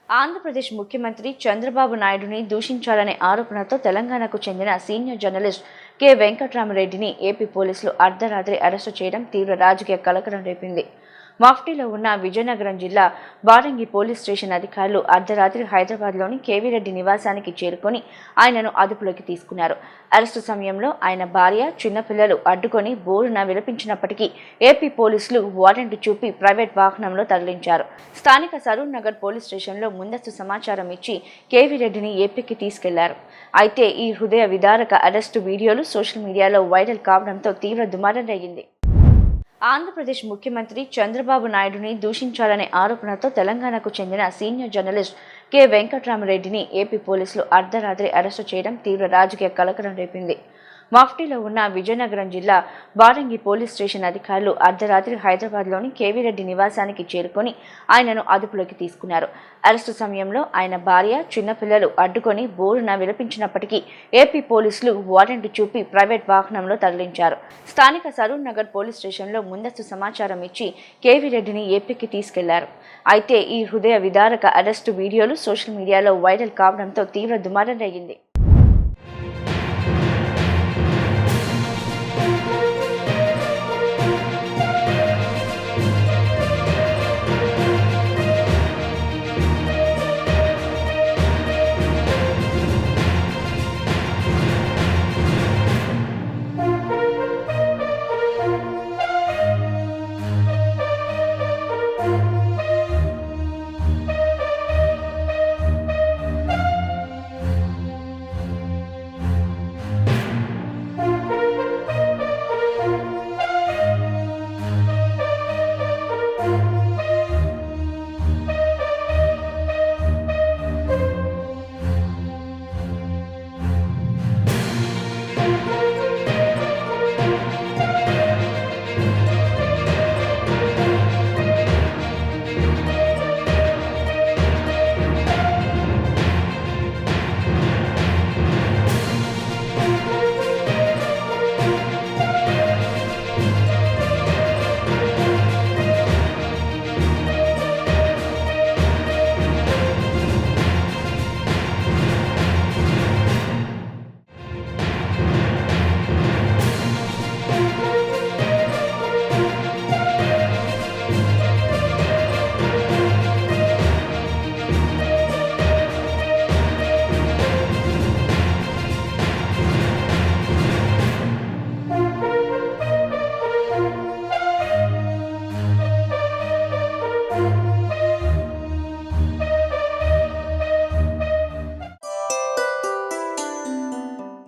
ఆంధ్రప్రదేశ్ ముఖ్యమంత్రి చంద్రబాబు నాయుడుని దూషించాలనే ఆరోపణతో తెలంగాణకు చెందిన సీనియర్ జర్నలిస్ట్ కె వెంకట్రామరెడ్డిని ఏపీ పోలీసులు అర్ధరాత్రి అరెస్టు చేయడం తీవ్ర రాజకీయ కలకలం రేపింది. మాఫ్టీలో ఉన్న విజయనగరం జిల్లా బారంగి పోలీస్ స్టేషన్ అధికారులు అర్ధరాత్రి హైదరాబాద్లోని కేవీరెడ్డి నివాసానికి చేరుకొని ఆయనను అదుపులోకి తీసుకున్నారు. అరెస్టు సమయంలో ఆయన భార్య, చిన్నపిల్లలు అడ్డుకొని బోరున విలపించినప్పటికీ ఏపీ పోలీసులు వారెంట్ చూపి ప్రైవేట్ వాహనంలో తరలించారు. స్థానిక సరూర్ నగర్ పోలీస్ స్టేషన్లో ముందస్తు సమాచారం ఇచ్చి కేవీరెడ్డిని ఏపీకి తీసుకెళ్లారు. అయితే ఈ హృదయ విదారక అరెస్టు వీడియోలు సోషల్ మీడియాలో వైరల్ కావడంతో తీవ్ర దుమారం రేగింది. ఆంధ్రప్రదేశ్ ముఖ్యమంత్రి చంద్రబాబు నాయుడుని దూషించాలనే ఆరోపణతో తెలంగాణకు చెందిన సీనియర్ జర్నలిస్ట్ కె వెంకట్రామరెడ్డిని ఏపీ పోలీసులు అర్ధరాత్రి అరెస్టు చేయడం తీవ్ర రాజకీయ కలకలం రేపింది. మాఫ్టీలో ఉన్న విజయనగరం జిల్లా బారంగి పోలీస్ స్టేషన్ అధికారులు అర్ధరాత్రి హైదరాబాద్లోని కేవీరెడ్డి నివాసానికి చేరుకొని ఆయనను అదుపులోకి తీసుకున్నారు. అరెస్టు సమయంలో ఆయన భార్య, చిన్నపిల్లలు అడ్డుకొని బోరున విలపించినప్పటికీ ఏపీ పోలీసులు వారెంట్ చూపి ప్రైవేట్ వాహనంలో తరలించారు. స్థానిక సరూర్ నగర్ పోలీస్ స్టేషన్లో ముందస్తు సమాచారం ఇచ్చి కేవీరెడ్డిని ఏపీకి తీసుకెళ్లారు. అయితే ఈ హృదయ విదారక అరెస్టు వీడియోలు సోషల్ మీడియాలో వైరల్ కావడంతో తీవ్ర దుమారం రేగింది.